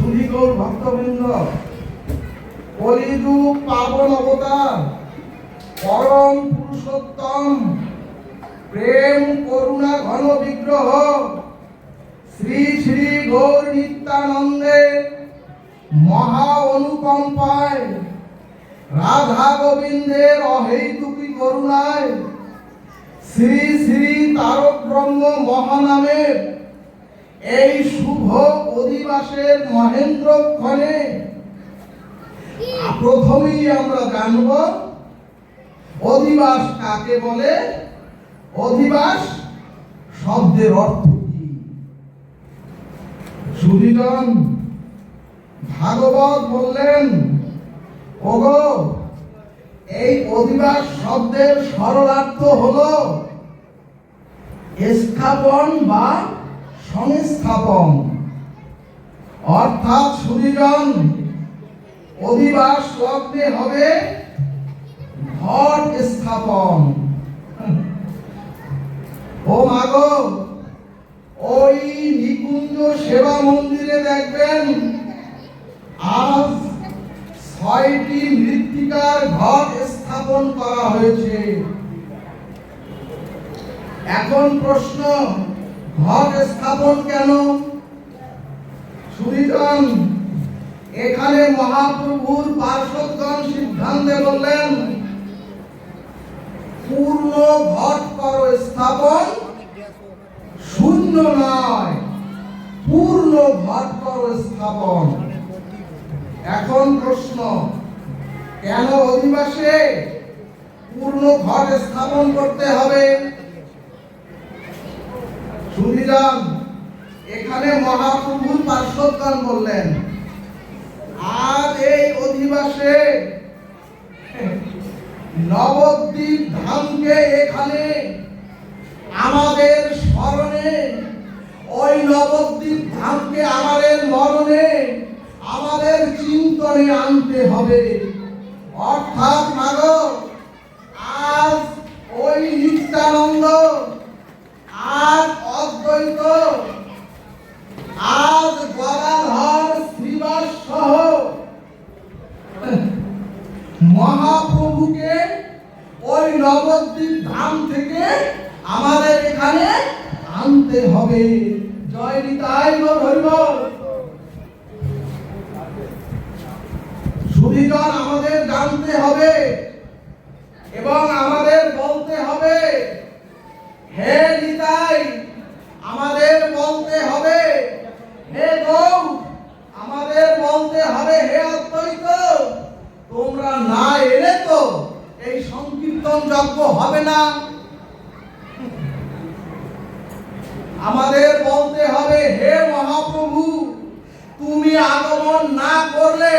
সুধীগৌর ভক্তবৃন্দ, কলিযুগ পাবন অবতার পরম পুরুষোত্তম প্রেম করুণা ঘন বিগ্রহ শ্রী শ্রী গৌর নিত্যানন্দের মহা অনুকম্পায়, রাধা গোবিন্দের অহেতুকী করুণায়, শ্রী শ্রী তারক ব্রহ্ম মহানামের এই শুভ অধিবাসের মহেন্দ্রক্ষণে প্রথমেই আমরা জানব অধিবাস কাকে বলে, অধিবাস শব্দের অর্থ কি। সুধীজন, ভাগবত বললেন, ওগো এই অধিবাস শব্দের সরলার্থ হলো স্থাপন বা সংস্থাপন। অর্থাৎ সুধীজন, অধিবাস লগ্নে হবে ঘট স্থাপন। ও মাগো, ওই নিকুঞ্জ সেবা মন্দিরে দেখবেন আজ ৬টি মৃত্তিকার ঘট স্থাপন করা হয়েছে। এখন প্রশ্ন, ঘট স্থাপন কেন? সুধীজন, এখানে মহাপ্রভুর পার্শ্বদগণ সিদ্ধান্তে বললেন, পূর্ণ ঘট করো স্থাপন, শূন্য নয়, পূর্ণ ঘট করো স্থাপন। এখন প্রশ্ন, কেন অধিবাসে পূর্ণ ঘট স্থাপন করতে হবে? সুধীজন, এখানে মহাপ্রভুর পার্শ্বদগণ বললেন, আজ এই অধিবাসে নবদ্বীপ ধামকে এখানে আমাদের স্মরণে, ওই নবদ্বীপ ধামকে আমাদের মরণে, আমাদের চিন্তনে আনতে হবে। অর্থাৎ মাগো, আজ ওই নিত্যানন্দ, আজ অদ্বৈত, আজ গদাধর শ্রীবাস সহ মহাপ্রভুকে ওই নবদ্বীপ ধাম থেকে আমাদের এখানে আনতে হবে। জয় নিতাই গৌর হরিবল। সুধীজন, আমাদের জানতে হবে এবং আমাদের বলতে হবে, হে নিতাই, আমাদের বলতে হবে, হে গৌর, আমাদের বলতে হবে, হে অদ্বৈত, তোমরা না এলে তো এই সংকীর্তন যজ্ঞ হবে না। আমাদের বলতে হবে, হে মহাপ্রভু, তুমি আগমন না করলে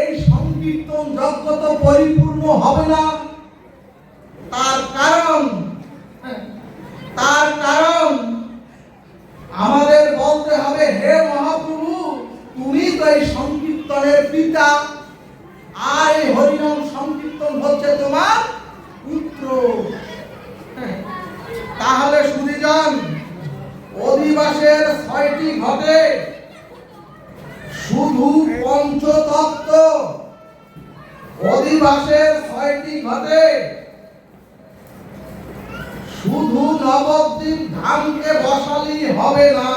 এই সংকীর্তন যজ্ঞ তো পরিপূর্ণ হবে না। তার কারণ আমাদের বলতে হবে, হে মহাপ্রভু, তুমি তো এই সংকীর্তনের পিতা, আর এই হরিনাম সংকীর্তন হচ্ছে তোমার পুত্র। তাহলে সুধীজন, অধিবাসের ৬টি ঘটে শুধু পঞ্চতত্ত্ব, অধিবাসের ৬টি ঘটে শুধু নবদ্বীপ ধামকে বসালি হবে না।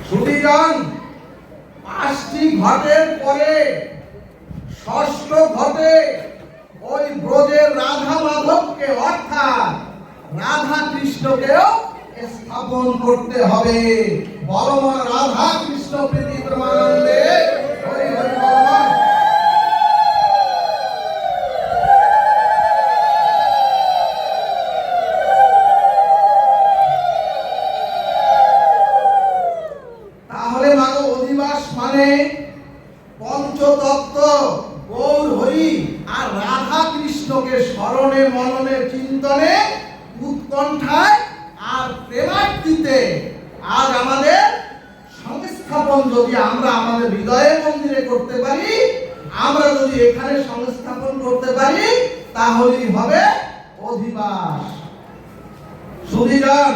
সুধীজন, ৫টি ঘটের পরে ষষ্ঠ ঘটে ওই ব্রজের রাধা মাধবকে, অর্থাৎ রাধা কৃষ্ণকেও স্থাপন করতে হবে। বলমা রাধা কৃষ্ণ প্রীতি প্রেমানন্দে হরি হরি বল। তাহলে মাগো, অধিবাস মানে পঞ্চতত্ত্ব, গৌর হরি আর রাধা কৃষ্ণকে স্মরণে, মননে, চিন্তনে, উৎকণ্ঠায় আর প্রেমার্থীতে আজ আমাদের সংস্থাপন যদি আমরা আমাদের হৃদয়ের মন্দিরে করতে পারি, আমরা যদি এখানে সংস্থাপন করতে পারি, তাহলেই হবে অধিবাস। সুধীজন,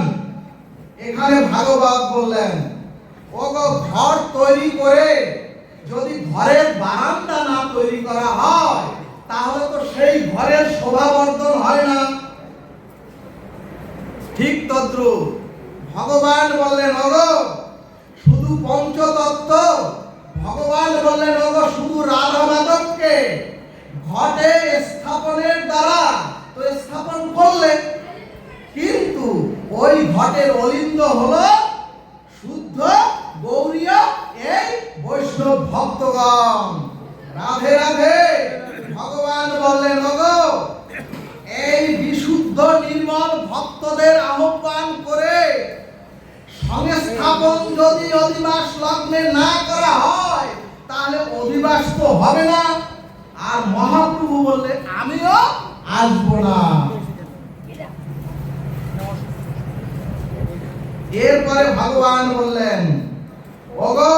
এখানে ভাগবত বললেন, ওগো ঘর তৈরি করে যদি ঘরের বারান্দা না তৈরি করা হয় তাহলে তো সেই ঘরের শোভাবর্ধন হয় না। ঠিক তদ্রূপ ভগবান বললেন, ওগো শুধু পঞ্চতত্ত্ব, ভগবান বললেন ওগো শুধু রাধা মাধবকে ঘটে স্থাপনের দ্বারা তো স্থাপন করলে, কিন্তু ওই ঘটের অলিন্দ হলো শুদ্ধ গৌরীয় এই বৈষ্ণব ভক্তগণ। রাধে রাধে। ভগবান বললেন, ওগো এই বিশুদ্ধ নির্মল ভক্তদের আহ্বান করে সংস্থাপন যদি অধিবাস লগ্নে না করা হয় তাহলে অধিবাস তো হবে না। আর মহাপ্রভু বললেন, আমিও আসবো না। এরপরে ভগবান বললেন, ওগো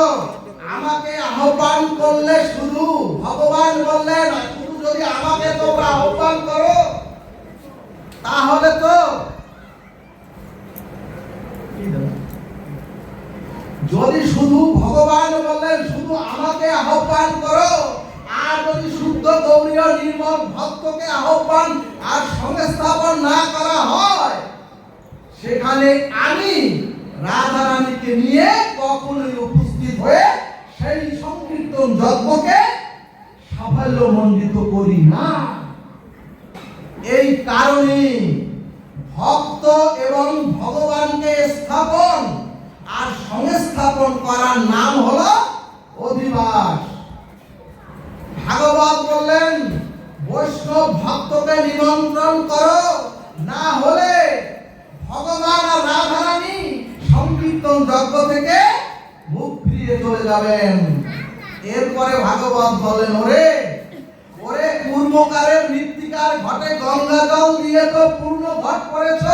আমাকে আহ্বান করলে শুধু, ভগবান বললেন শুধু যদি আমাকে তোমরা আহ্বান করো তাহলে তো, যদি শুধু ভগবান বললেন শুধু আমাকে আহ্বান করো আর যদি শুদ্ধ গৌরীয় নির্মল ভক্তকে আহ্বান আর সংস্থাপন না করা হয় সেখানে আমি রাধা রানীকে নিয়ে কখনোই উপস্থিত হয়ে সেই সংকীর্তন যজ্ঞকে সাফল্যমণ্ডিত করি না। এই কারণে ভক্ত এবং ভগবানকে স্থাপন আর সংস্থাপন করার নাম হলো অধিবাস। ভাগবত বললেন, বৈষ্ণব ভক্তকে নিমন্ত্রণ করো, না হলে ভগবান আর রাধা রানী সংকীর্তন যজ্ঞ থেকে মুখ ফিরিয়ে চলে যাবেন। এরপরে ভাগবত বলেন, ওরে ওরে পূর্বকালের মৃত্তিকার ঘটে গঙ্গা জল দিয়ে তো পূর্ণ ঘট করেছ।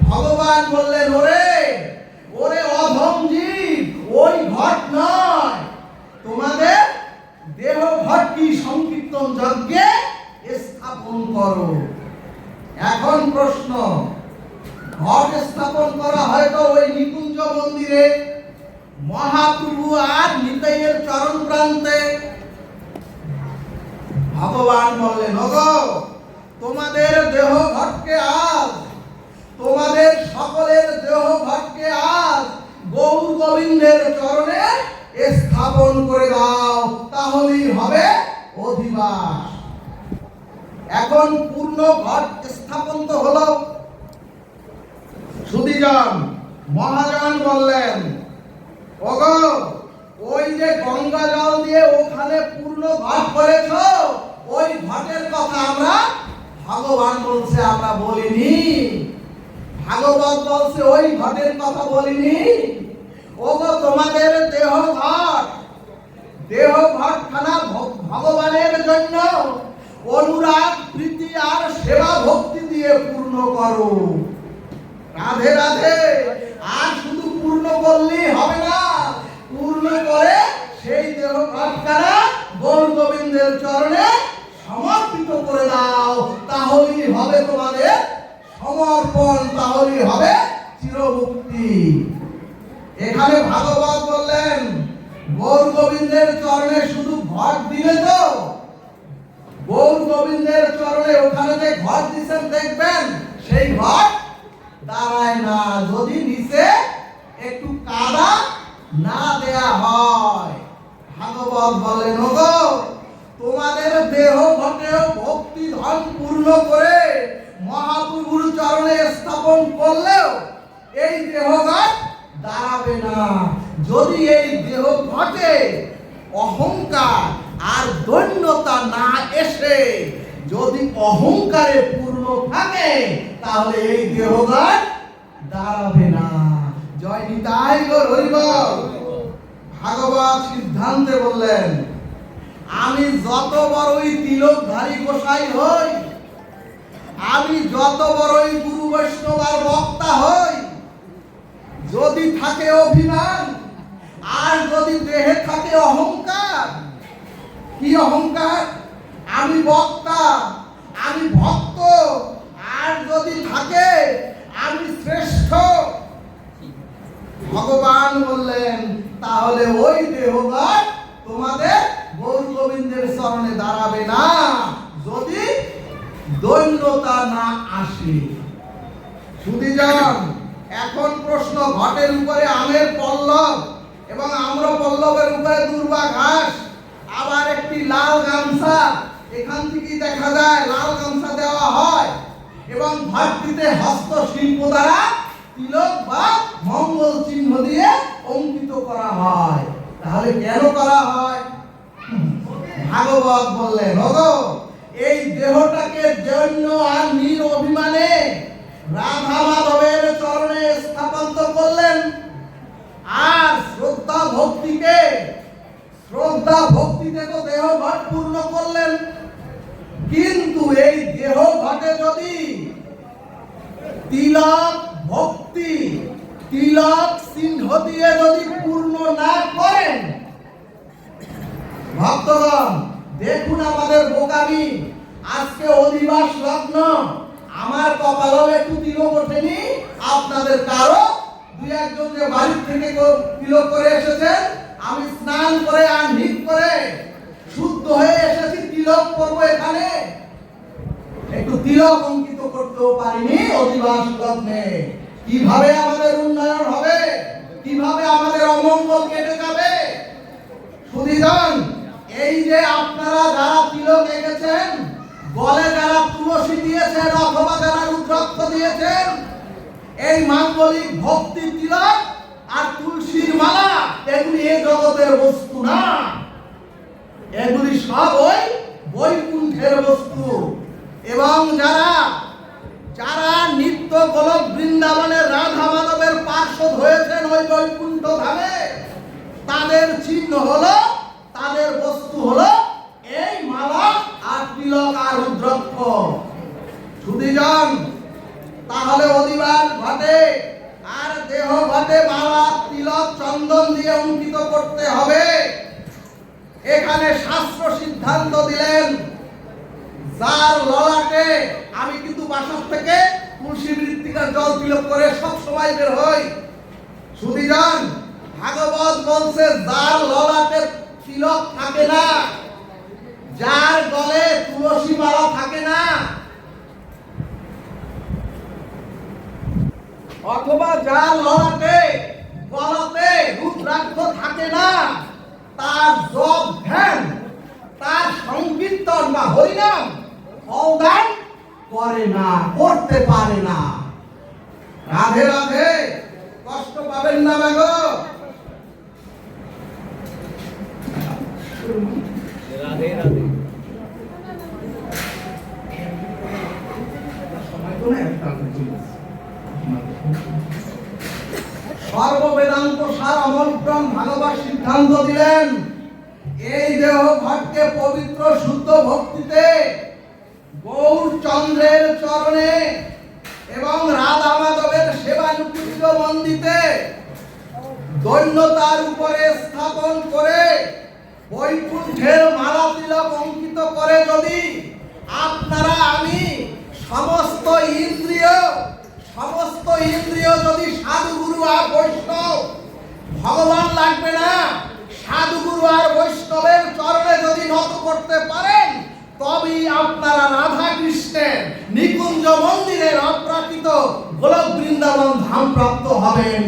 ভগবান বললেন, ওরে ওরে অধম জীব, ওই ঘট নয়, তোমাদের দেহ ঘট কি সংকীর্তন যজ্ঞে স্থাপন করো। এখন প্রশ্ন, ঘট স্থাপন করা হয়তো ওই নিকুঞ্জ মন্দিরে মহাপ্রভু আর নিতাইয়ের চরণ প্রান্তে। ভগবান বললেন, ওগো তোমাদের দেহ ঘটকে আজ, তোমাদের সকলের দেহ ঘটকে আজ গৌর গোবিন্দের চরণে স্থাপন করে দাও, তাহলেই হবে অধিবাস। এখন পূর্ণ ঘট স্থাপন তো হলো। সুধীজন মহাজন বললেন, ওগো ওই যে গঙ্গা জল দিয়ে ওখানে পূর্ণ ঘট করেছ, ওই ঘটের কথা আমরা, ভগবান বলছে আমরা বলিনি। ভাগবত বলছে ওই ঘটের কথা বলিনি। ওগো তোমাদের দেহ ঘট, দেহ ঘটখানা ভগবানের জন্য অনুরাগ প্রীতি আর সেবা ভক্তি দিয়ে পূর্ণ করো। রাধে রাধে। আর শুধু পূর্ণ করলেই হবে না, পূর্ণ করে সেই দেহ ঘটখানা গৌর গোবিন্দের চরণে সমর্পিত করে দাও, তাহলেই হবে তোমাদের সমর্পণ, তাহলেই হবে চিরমুক্তি। এখানে ভাগবত বললেন, গৌর গোবিন্দের চরণে শুধু ঘট দিলে তো, গৌর গোবিন্দের চরণে ওখানে যে ঘট দিচ্ছেন দেখবেন সেই ঘট দাঁড়ায় না, যদি নিচে একটু কাদা না দেয়া হয়। ভাগবত বলেন, ওগো তোমাদের দেহ ঘটেও ভক্তি ধন পূর্ণ করে মহাপ্রভুর চরণে স্থাপন করলেও এই দেহ ঘট দাঁড়াবে না, যদি এই দেহ ঘটে অহংকার আর দৈন্যতা না এসে যদি অহংকারে পূর্ণ থাকে তাহলে এই দেহ ঘট দাঁড়াবে না। জয় নিতাই গৌর হরি বল। ভাগবত সিদ্ধান্তে বললেন, আমি যত বড়ই তিলকধারী গোসাই হই, আমি যত বড়ই গুরু বৈষ্ণব আর বক্তা হই, যদি থাকে অভিমান আর যদি দেহে থাকে অহংকার, কি অহংকার, আমি বক্তা আমি ভক্ত, আর যদি থাকে আমি শ্রেষ্ঠ ভগবান বললেন, তাহলে ওই দেহঘট তোমাদের গৌর গোবিন্দের চরণে দাঁড়াবে না যদি দৈন্যতা না আসে। সুধীজন, এখন প্রশ্ন, ঘটের উপরে আমের পল্লব এবং আম্র পল্লবের উপরে দুর্বা ঘাস, আবার একটি লাল গামছা, এখান থেকে দেখা যায় লাল গামছা দেওয়া হয় এবং ঘটটিতে হস্তশিল্প দ্বারা তিলক বা মঙ্গল চিহ্ন দিয়ে অঙ্কিত করা হয়। তাহলে কেন করা হয়? ভাগবত বললেন, ওগো এই দেহটাকে দৈন্য আর নির অভিমানে রাধা মাধবের চরণে স্থাপন করলেন আর শ্রদ্ধা ভক্তিতে তো দেহ ঘট পূর্ণ করলেন। কিন্তু এই দেহ ঘটে যদি তিলক ভক্তি, তিলক চিহ্ন দিয়ে যদি পূর্ণ না করেন, ভক্তগণ দেখুন আমাদের বোকামি। আজকে অধিবাস লগ্ন, আমার কপালেও একটু তিলক ওঠেনি, আপনাদের কারো দুই একজন যে বাড়ি থেকে তিলক করে এসেছেন, আমি স্নান করে আর ঠিক করে শুদ্ধ হয়ে এসেছি, তিলক করবো, এখানে একটু তিলক অঙ্কিত করতেও পারিনি অধিবাস লগ্নে। কিভাবে আমাদের উন্নয়ন হবে? কিভাবে আমাদের অমঙ্গল কেটে যাবে? সুধীজন, এই যে আপনারা যারা তিলক এঁকেছেন, গলে যারা তুলসী দিয়েছেন অথবা যারা রুদ্রাক্ষ দিয়েছেন, এই মাঙ্গলিক ভক্তি তিলক আর তুলসীর মালা এগুলি এই জগতের বস্তু না, এগুলি সব ওই বৈকুণ্ঠের বস্তু। এবং যারা নিত্য গোলক বৃন্দাবনের রাধা মাধবের পার্শ্বদ হয়েছেন ওই বৈকুণ্ঠ ধামে, তাদের চিহ্ন হলো, তাদের বস্তু হলো এই মালা আর তিলক আর রুদ্রাক্ষ। সুধীজন, তাহলে অধিবাস ঘটে আর দেহ ঘটে মালা তিলক চন্দন দিয়ে অঙ্কিত করতে হবে। এখানে শাস্ত্র সিদ্ধান্ত দিলেন, যার ললাটে, আমি কিন্তু বাসা থেকে তুলসী মৃত্তিকার জল তিলক করে সব সময় বের হই। সুধীজন, ভাগবত বলছে যার ললাটে তিলক থাকে না, যার গলে তুলসী মালা থাকে না, অথবা যার ললাটে গলাতে রুদ্রাক্ষ থাকে না, তার জপ ধ্যান, তার সংকীর্তন বা হরিনাম ফলদান করে না, করতে পারে না। রাধে রাধে, কষ্ট পাবেন না গো। রাধে রাধে। সর্ববেদান্ত সার অমলক্রম ভাগবত সিদ্ধান্ত দিলেন, এই দেহ ঘটকে পবিত্র শুদ্ধ ভক্তিতে গৌর চন্দ্রের চরণে এবং রাধা মাধবের সেবানুকূল্য মন্দিতে দৈন্যতার উপরে স্থাপন করে বৈকুণ্ঠের মালা তিলক অঙ্কিত করে যদি আপনারা আমি সমস্ত ইন্দ্রিয় যদি সাধুগুরু আর বৈষ্ণব, ভগবান লাগবে না, সাধুগুরু আর বৈষ্ণবের চরণে যদি নত করতে পারেন, তবেই আপনারা রাধা কৃষ্ণের নিকুঞ্জ মন্দিরের অপ্রাকৃত গোলক বৃন্দাবন ধাম প্রাপ্ত হবেন।